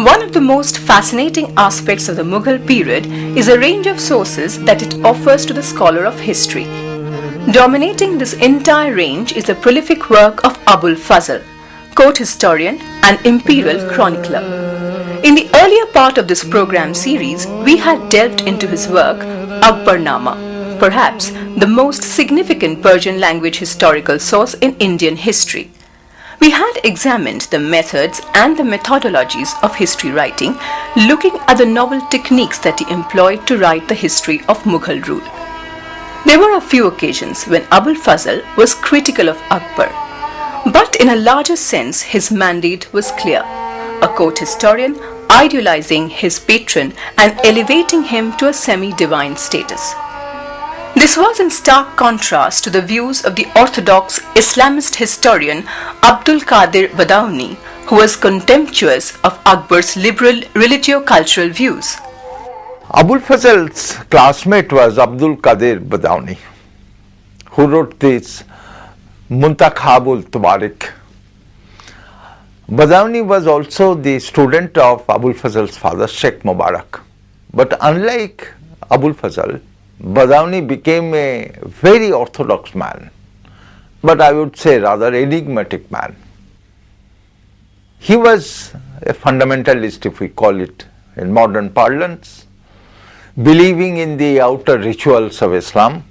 One of the most fascinating aspects of the Mughal period is a range of sources that it offers to the scholar of history. Dominating this entire range is the prolific work of Abul Fazl, court historian and imperial chronicler. In the earlier part of this program series, we had delved into his work, Akbarnama, perhaps the most significant Persian language historical source in Indian history. We had examined the methods and the methodologies of history writing, looking at the novel techniques that he employed to write the history of Mughal rule. There were a few occasions when Abul Fazl was critical of Akbar, but in a larger sense his mandate was clear: a court historian idealizing his patron and elevating him to a semi-divine status. This was in stark contrast to the views of the orthodox Islamist historian Abdul Qadir Badauni, who was contemptuous of Akbar's liberal religio-cultural views. Abul Fazl's classmate was Abdul Qadir Badauni, who wrote this Muntakhabul Tubarik. Badauni was also the student of Abul Fazl's father, Sheikh Mubarak. But unlike Abul Fazl, Badauni became a very orthodox man, but I would say rather enigmatic man. He was a fundamentalist, if we call it in modern parlance, believing in the outer rituals of Islam,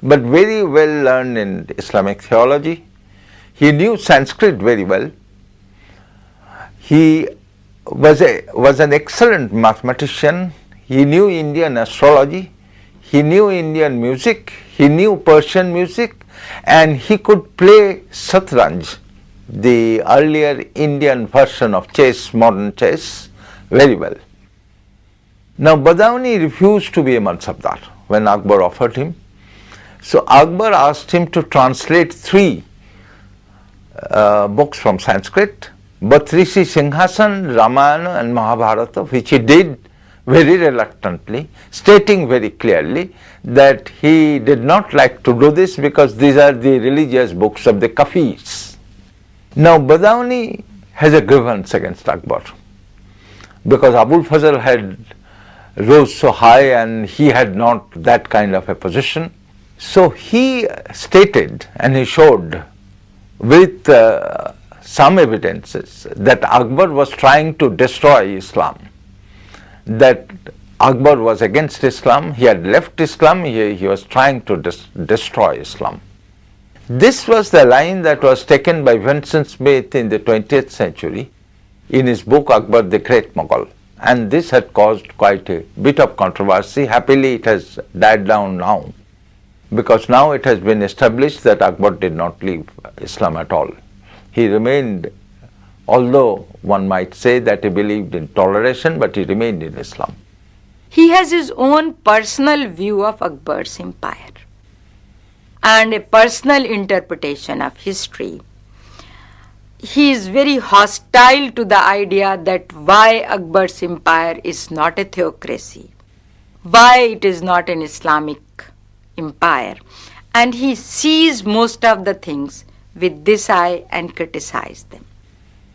but very well learned in Islamic theology. He knew Sanskrit very well. He was an excellent mathematician. He knew Indian astrology. He knew Indian music, he knew Persian music, and he could play Satranj, the earlier Indian version of chess, modern chess, very well. Now Badauni refused to be a Mansabdar when Akbar offered him. So Akbar asked him to translate three books from Sanskrit, Batrisi Singhasan, Ramayana and Mahabharata, which he did very reluctantly, stating very clearly that he did not like to do this because these are the religious books of the Kafis. Now Badauni has a grievance against Akbar because Abul Fazl had rose so high and he had not that kind of a position. So he stated and he showed with some evidences that Akbar was trying to destroy Islam, that Akbar was against Islam, he had left Islam, he was trying to destroy Islam. This was the line that was taken by Vincent Smith in the 20th century in his book Akbar the Great Mughal, and this had caused quite a bit of controversy. Happily it has died down now, because now it has been established that Akbar did not leave Islam at all. He remained, although one might say that he believed in toleration, but he remained in Islam. He has his own personal view of Akbar's empire and a personal interpretation of history. He is very hostile to the idea that why Akbar's empire is not a theocracy, why it is not an Islamic empire, and he sees most of the things with this eye and criticizes them.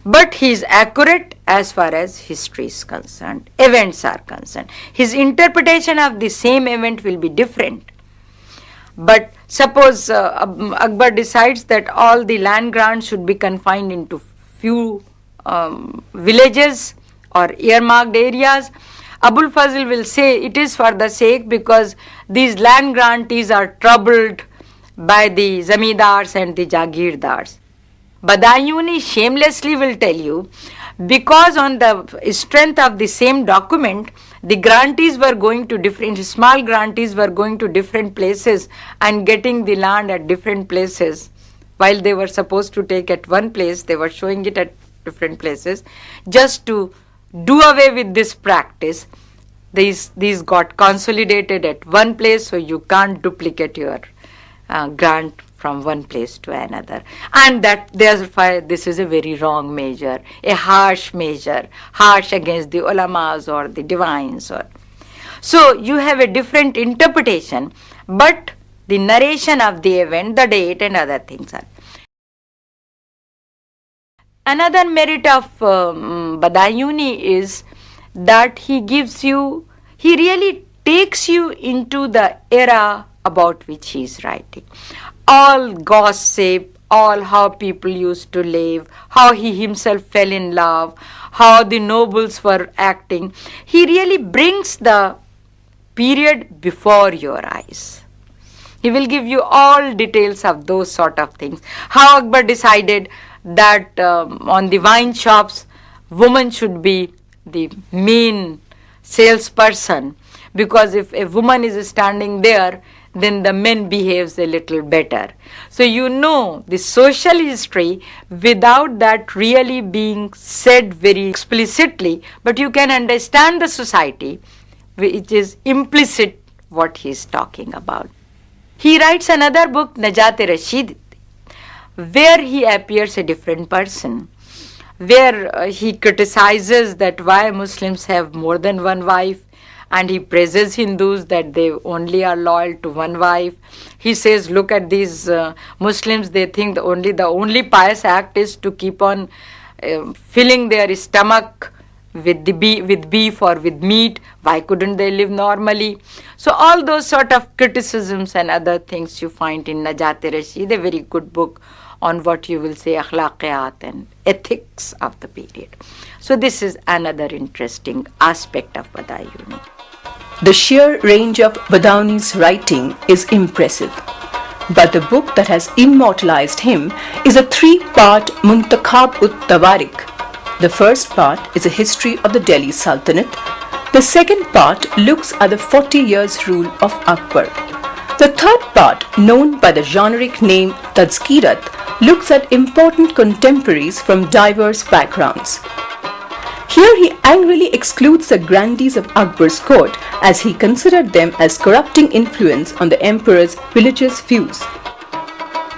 But he is accurate as far as history is concerned, events are concerned. His interpretation of the same event will be different. But suppose Akbar decides that all the land grants should be confined into few villages or earmarked areas. Abul Fazl will say it is for the sake because these land grantees are troubled by the zamindars and the jagirdars. Badauni shamelessly will tell you, because on the strength of the same document, the grantees were going to different, small grantees were going to different places and getting the land at different places. While they were supposed to take at one place, they were showing it at different places. Just to do away with this practice, these got consolidated at one place, so you can't duplicate your grant from one place to another, and that therefore this is a very wrong measure, a harsh measure, harsh against the ulamas or the divines. So you have a different interpretation, but the narration of the event, the date and other things are. another merit of Badayuni is that he really takes you into the era about which he is writing. All gossip, all how people used to live, how he himself fell in love, how the nobles were acting. He really brings the period before your eyes. He will give you all details of those sort of things. How Akbar decided that on the wine shops, woman should be the main salesperson, because if a woman is standing there, then the men behaves a little better. So you know the social history without that really being said very explicitly, but you can understand the society which is implicit what he is talking about. He writes another book, Najat-e-Rashid, where he appears a different person, where he criticizes that why Muslims have more than one wife, and he praises Hindus that they only are loyal to one wife. He says, look at these Muslims, they think the only pious act is to keep on filling their stomach with beef or with meat. Why couldn't they live normally? So all those sort of criticisms and other things you find in Najat-e-Rashid, a very good book on what you will say akhlaqiyat and ethics of the period. So this is another interesting aspect of Badayuni. The sheer range of Badauni's writing is impressive, but the book that has immortalized him is a 3-part Muntakhab-ut-Tawarik. The first part is a history of the Delhi Sultanate. The second part looks at the 40 years rule of Akbar. The third part, known by the generic name Tazkirat, looks at important contemporaries from diverse backgrounds. Here he angrily excludes the grandees of Akbar's court, as he considered them as corrupting influence on the emperor's religious views.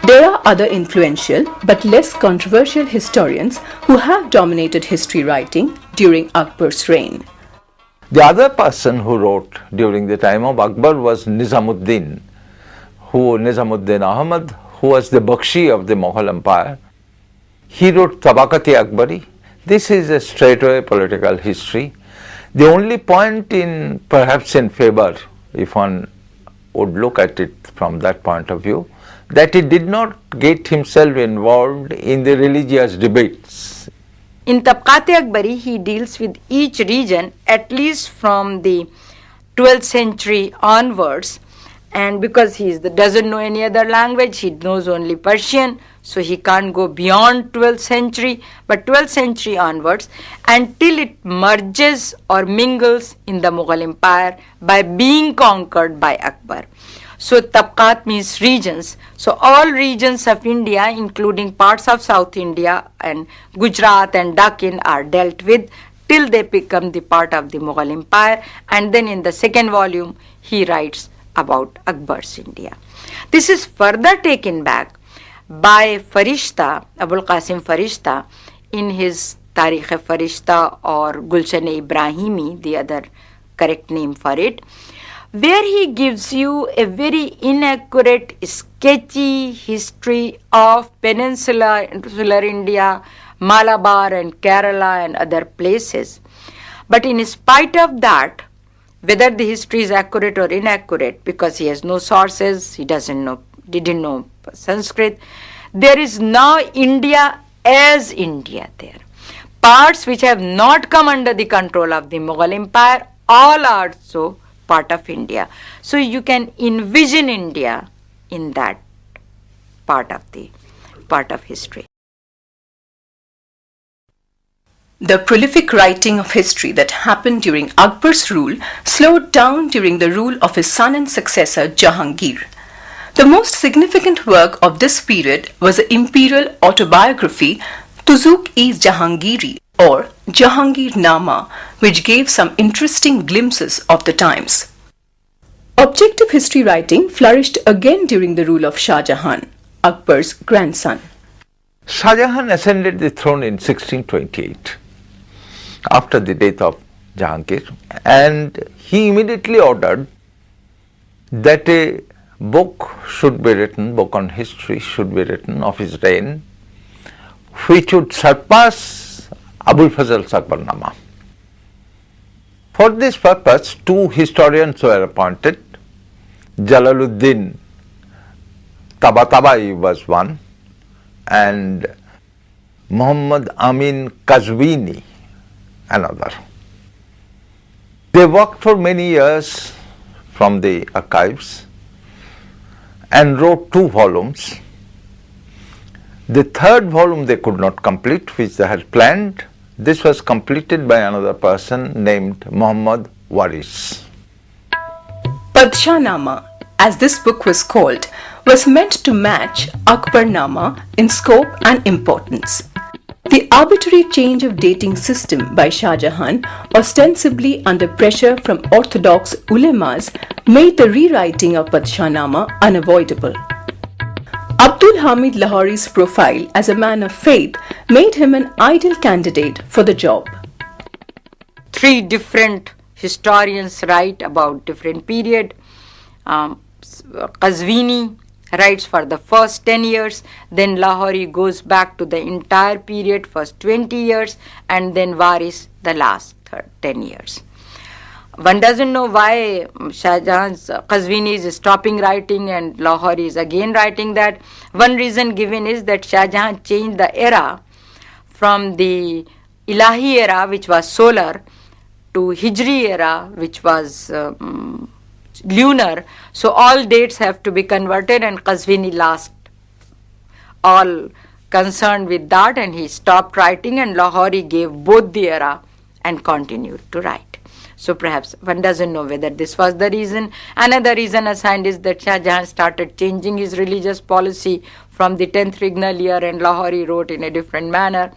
There are other influential but less controversial historians who have dominated history writing during Akbar's reign. The other person who wrote during the time of Akbar was Nizamuddin Ahmad, who was the Bakshi of the Mughal Empire. He wrote Tabaqat-e Akbari. This is a straightaway political history. The only point perhaps in favor, if one would look at it from that point of view, that he did not get himself involved in the religious debates. In Tabaqat-e Akbari, he deals with each region at least from the 12th century onwards, and because he doesn't know any other language, he knows only Persian, so he can't go beyond 12th century, but 12th century onwards until it merges or mingles in the Mughal Empire by being conquered by Akbar. So Tabaqat means regions. So all regions of India, including parts of South India and Gujarat and Deccan, are dealt with till they become the part of the Mughal Empire, and then in the second volume he writes about Akbar's India. This is further taken back by Farishta, Abul Qasim Farishta, in his Tarikh-e Farishta or Gulshan-e Ibrahimi, the other correct name for it, where he gives you a very inaccurate, sketchy history of peninsular India, Malabar and Kerala and other places. But in spite of that, whether the history is accurate or inaccurate, because he has no sources, he didn't know Sanskrit, there is now India as India there. Parts which have not come under the control of the Mughal Empire, all are so part of India. So you can envision India in that part of history. The prolific writing of history that happened during Akbar's rule slowed down during the rule of his son and successor Jahangir. The most significant work of this period was the imperial autobiography Tuzuk-e-Jahangiri or Jahangir-Nama, which gave some interesting glimpses of the times. Objective history writing flourished again during the rule of Shah Jahan, Akbar's grandson. Shah Jahan ascended the throne in 1628 after the death of Jahangir, and he immediately ordered that a book on history should be written of his reign, which would surpass Abul Fazl's Akbarnama. For this purpose, two historians were appointed. Jalaluddin Tabatabai was one, and Muhammad Amin Kazvini another. They worked for many years from the archives and wrote 2 volumes. The 3rd volume they could not complete, which they had planned. This was completed by another person named Muhammad Waris. Padshahnama, as this book was called, was meant to match Akbarnama in scope and importance. The arbitrary change of dating system by Shah Jahan, ostensibly under pressure from orthodox ulemas, made the rewriting of Padshahnama unavoidable. Abdul Hamid Lahori's profile as a man of faith made him an ideal candidate for the job. 3 different historians write about different period. Qazvini writes for the first 10 years, then Lahori goes back to the entire period, first 20 years, and then Waris the last 10 years. One doesn't know why Shah Jahan's Qazvini is stopping writing and Lahori is again writing that. One reason given is that Shah Jahan changed the era from the Ilahi era, which was solar, to Hijri era, which was lunar. So all dates have to be converted, and Qazvini last all concerned with that, and he stopped writing, and Lahori gave both the era and continued to write. So perhaps one doesn't know whether this was the reason. Another reason assigned is that Shah Jahan started changing his religious policy from the 10th regnal year, and Lahori wrote in a different manner.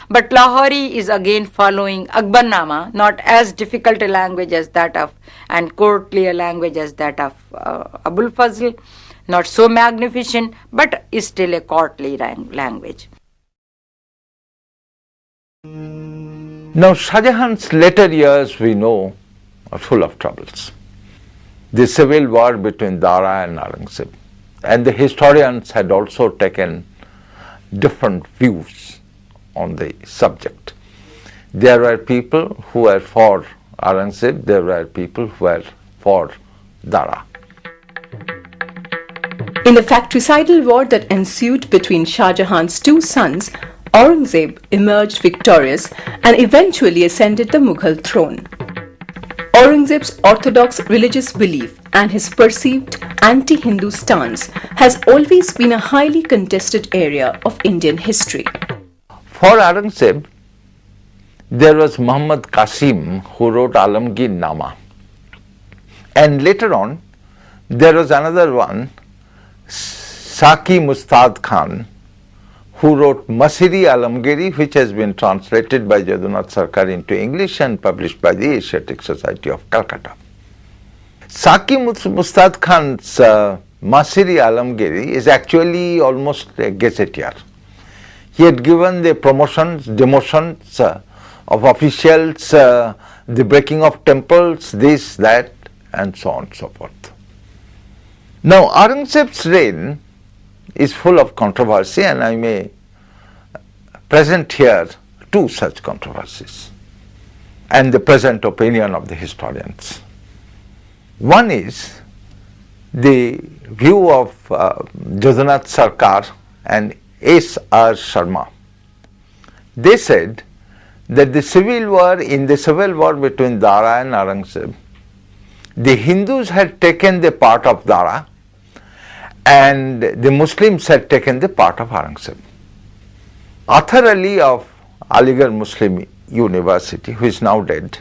But Lahori is again following Akbarnama, not as difficult a language as that of, and courtly a language as that of Abul Fazl, not so magnificent, but is still a courtly language. Now, Shah Jahan's later years, we know, are full of troubles. The civil war between Dara and Aurangzeb, and the historians had also taken different views on the subject. There were people who were for Aurangzeb, there were people who were for Dara. In the fratricidal war that ensued between Shah Jahan's 2 sons, Aurangzeb emerged victorious and eventually ascended the Mughal throne. Aurangzeb's orthodox religious belief and his perceived anti-Hindu stance has always been a highly contested area of Indian history. For Aurangzeb, there was Muhammad Qasim who wrote Alamgir Nama, and later on there was another one, Saki Mustad Khan, who wrote Masiri Alamgiri, which has been translated by Jadunath Sarkar into English and published by the Asiatic Society of Calcutta. Saki Mustad Khan's Masiri Alamgiri is actually almost a gazetteer. He had given the promotions, demotions of officials, the breaking of temples, this, that, and so on and so forth. Now, Aurangzeb's reign is full of controversy, and I may present here 2 such controversies and the present opinion of the historians. One is the view of Jadunath Sarkar and S.R. Sharma. They said that in the civil war between Dara and Aurangzeb, the Hindus had taken the part of Dara and the Muslims had taken the part of Aurangzeb. Athar Ali of Aligarh Muslim University, who is now dead,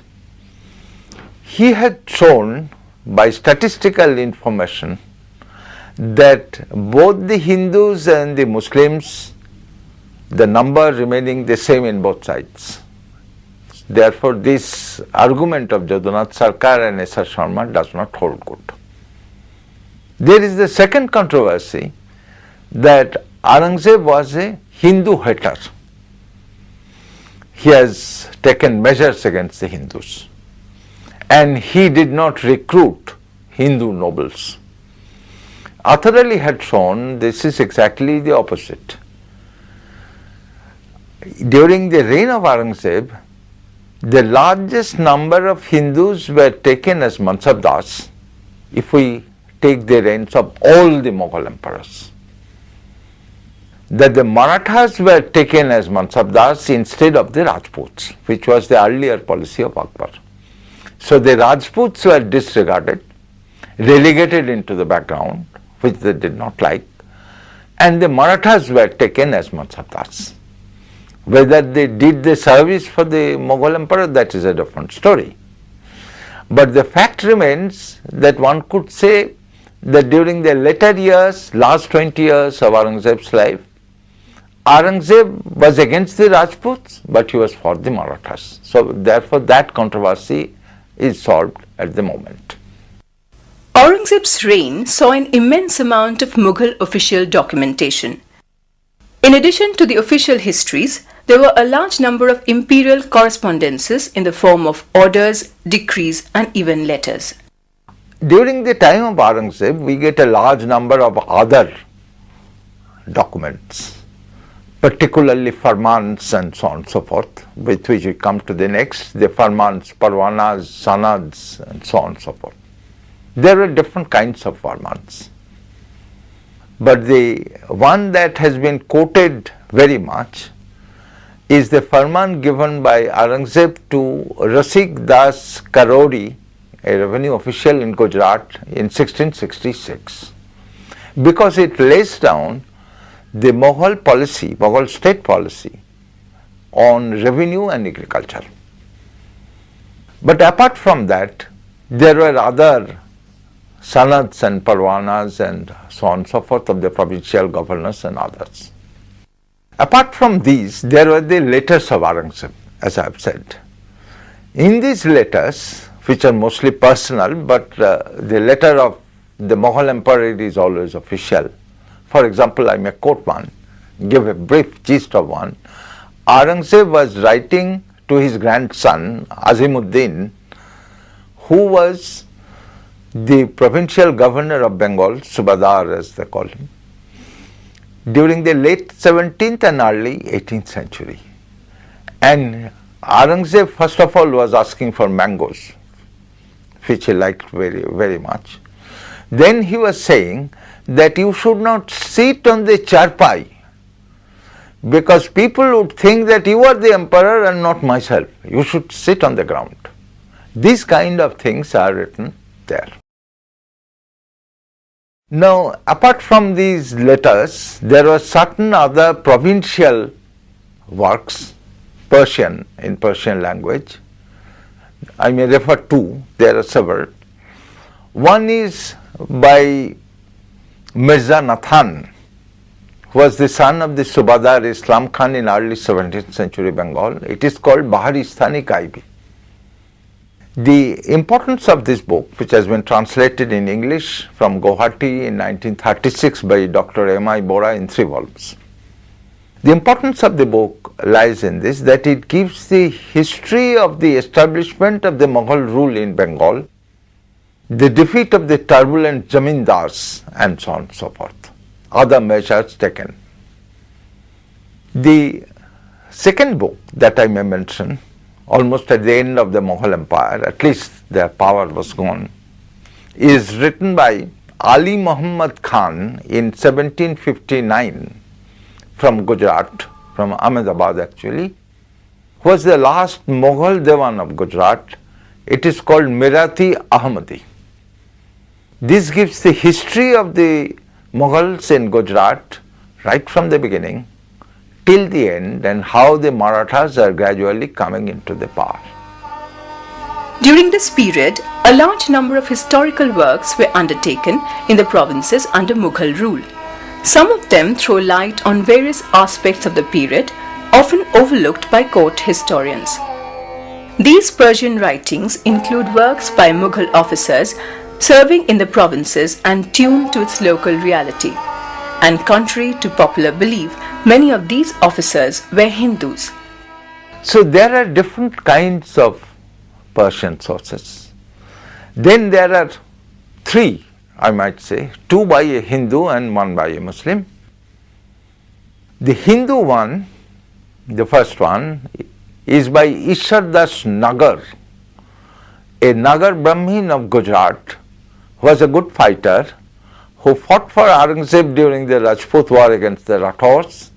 he had shown by statistical information that both the Hindus and the Muslims, the number remaining the same in both sides. Therefore, this argument of Jadunath Sarkar and S.R. Sharma does not hold good. There is the second controversy that Aurangzeb was a Hindu hater. He has taken measures against the Hindus, and he did not recruit Hindu nobles. Athar Ali had shown this is exactly the opposite. during the reign of Aurangzeb, the largest number of Hindus were taken as Mansabdars if we take the reigns of all the Mughal emperors. That the Marathas were taken as Mansabdars instead of the Rajputs, which was the earlier policy of Akbar. So the Rajputs were disregarded, relegated into the background, which they did not like, and the Marathas were taken as Mansabdars. Whether they did the service for the Mughal emperor, that is a different story. But the fact remains that one could say that during the later years, last 20 years of Aurangzeb's life, Aurangzeb was against the Rajputs, but he was for the Marathas. So therefore that controversy is solved at the moment. Aurangzeb's reign saw an immense amount of Mughal official documentation. In addition to the official histories, there were a large number of imperial correspondences in the form of orders, decrees and even letters. During the time of Aurangzeb, we get a large number of other documents, particularly farmans and so on and so forth, with which we come to the next, the farmans, parwanas, sanads and so on and so forth. There are different kinds of farmans. But the one that has been quoted very much is the farman given by Aurangzeb to Rasik Das Karori, a revenue official in Gujarat in 1666, because it lays down the Mughal policy, Mughal state policy on revenue and agriculture. But apart from that, there were other sanads and parwanas and so on and so forth of the provincial governors and others. Apart from these, there were the letters of Aurangzeb, as I have said. In these letters, which are mostly personal, but the letter of the Mughal emperor is always official. For example, I may quote one, give a brief gist of one. Aurangzeb was writing to his grandson, Azimuddin, who was the provincial governor of Bengal, Subadar as they call him, during the late 17th and early 18th century. And Aurangzeb first of all was asking for mangoes, which he liked very, very much. Then he was saying that you should not sit on the charpai because people would think that you are the emperor and not myself. You should sit on the ground. These kind of things are written there. Now, apart from these letters, there were certain other provincial works, Persian, in Persian language. I may refer to, there are several. One is by Mirza Nathan, who was the son of the Subadar Islam Khan in early 17th century Bengal. It is called Baharistani Kaibi. The importance of this book, which has been translated in English from Guwahati in 1936 by Dr. M.I. Bora in 3 volumes. The importance of the book lies in this, that it gives the history of the establishment of the Mughal rule in Bengal, the defeat of the turbulent Zamindars and so on and so forth, other measures taken. The second book that I may mention, almost at the end of the Mughal Empire, at least their power was gone, is written by Ali Muhammad Khan in 1759 from Gujarat, from Ahmedabad actually, who was the last Mughal Dewan of Gujarat. It is called Mirati Ahmadi. This gives the history of the Mughals in Gujarat right from the beginning till the end and how the Marathas are gradually coming into the power. During this period, a large number of historical works were undertaken in the provinces under Mughal rule. Some of them throw light on various aspects of the period, often overlooked by court historians. These Persian writings include works by Mughal officers serving in the provinces and tuned to its local reality. And contrary to popular belief, many of these officers were Hindus. So there are different kinds of Persian sources. Then there are 3, I might say, 2 by a Hindu and 1 by a Muslim. The Hindu one The first one is by Ishar Das Nagar, a Nagar Brahmin of Gujarat, who was a good fighter, who fought for Aurangzeb during the Rajput war against the Rathors.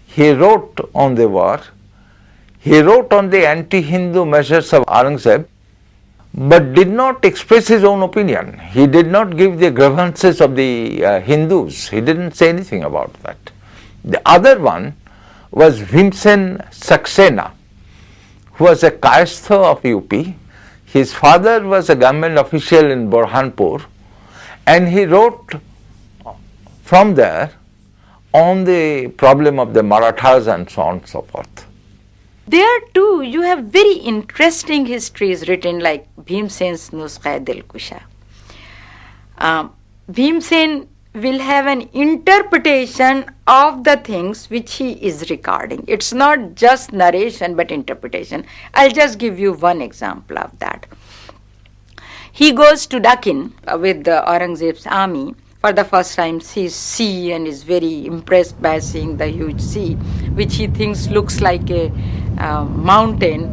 He wrote on the war, he wrote on the anti-Hindu measures of Aurangzeb, but did not express his own opinion. He did not give the grievances of the Hindus. He didn't say anything about that. The other one was Bhimsen Saxena, who was a Kayastha of UP. His father was a government official in Burhanpur, and he wrote from there on the problem of the Marathas and so on and so forth. There too, you have very interesting histories written like Bhimsen's Nuskha Dilkusha. Bhimsen will have an interpretation of the things which he is recording. It's not just narration but interpretation. I'll just give you one example of that. He goes to Deccan with the Aurangzeb's army. For the first time sees sea and is very impressed by seeing the huge sea, which he thinks looks like a mountain.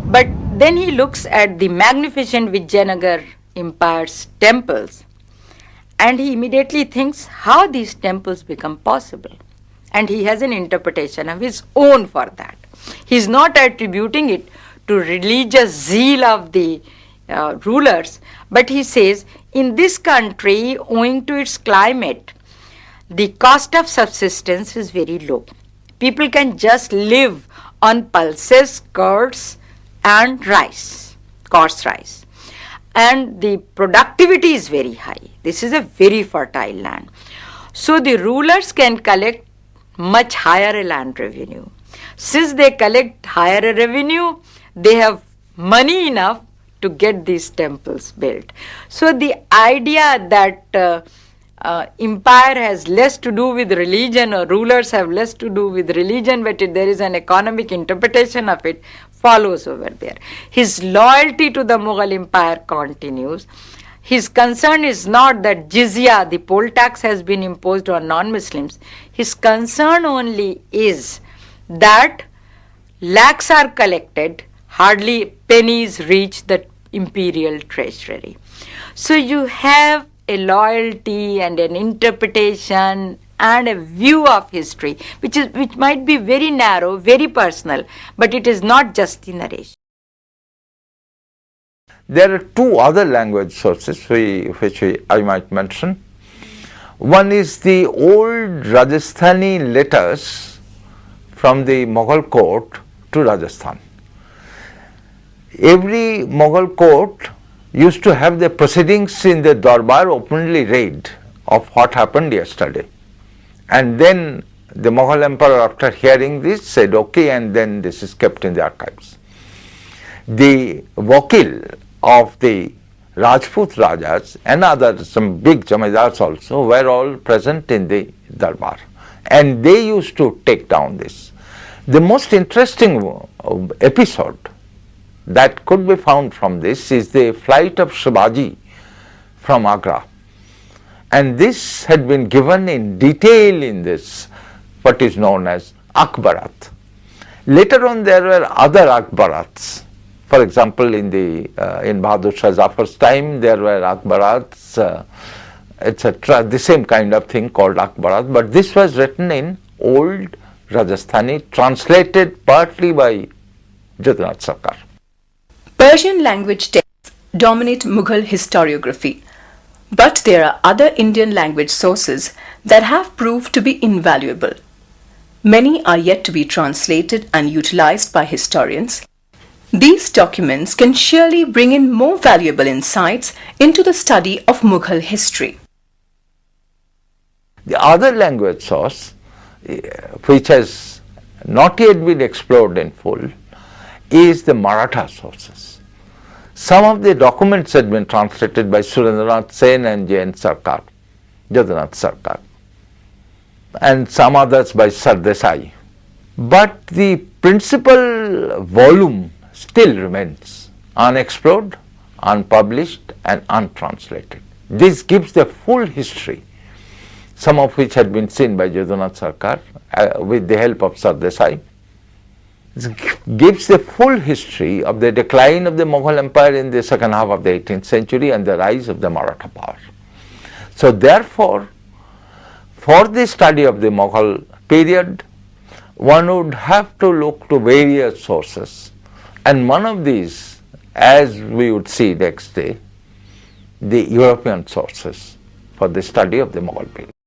But then he looks at the magnificent Vijayanagar Empire's temples, and he immediately thinks how these temples become possible. And he has an interpretation of his own for that. He is not attributing it to religious zeal of the rulers, but he says, in this country, owing to its climate, the cost of subsistence is very low. People can just live on pulses, curds, and rice, coarse rice. And the productivity is very high. This is a very fertile land. So the rulers can collect much higher land revenue. Since they collect higher revenue, they have money enough to get these temples built. So the idea that empire has less to do with religion or rulers have less to do with religion, but there is an economic interpretation of it, follows over there. His loyalty to the Mughal empire continues. His concern is not that jizya, the poll tax, has been imposed on non-Muslims. His concern only is that lakhs are collected, hardly pennies reach the imperial treasury. So you have a loyalty and an interpretation and a view of history which might be very narrow, very personal, but it is not just the narration. There are two other language sources which I might mention. One is the old Rajasthani letters from the Mughal court to Rajasthan. Every Mughal court used to have the proceedings in the Darbar openly read of what happened yesterday. And then the Mughal emperor, after hearing this, said okay, and then this is kept in the archives. The wakil of the Rajput Rajas and some big Jamidars also were all present in the Darbar, and they used to take down this. The most interesting episode that could be found from this is the flight of Shivaji from Agra, and this had been given in detail in this what is known as Akbarat. Later on there were other Akbarats. For example, in Bahadur Shah Zafar's time there were Akbarats, etc. The same kind of thing called Akbarat, but this was written in old Rajasthani, translated partly by Jagannatha Sarkar. Persian language texts dominate Mughal historiography, but there are other Indian language sources that have proved to be invaluable. Many are yet to be translated and utilized by historians. These documents can surely bring in more valuable insights into the study of Mughal history. The other language source, which has not yet been explored in full, is the Maratha sources. Some of the documents had been translated by Surendranath Sen and J.N. Sarkar, Jagannatha Sarkar, and some others by Sardesai. But the principal volume still remains unexplored, unpublished and untranslated. This gives the full history, some of which had been seen by Jagannatha Sarkar with the help of Sardesai, gives the full history of the decline of the Mughal Empire in the second half of the 18th century and the rise of the Maratha power. So therefore, for the study of the Mughal period, one would have to look to various sources, and one of these, as we would see next day, the European sources for the study of the Mughal period.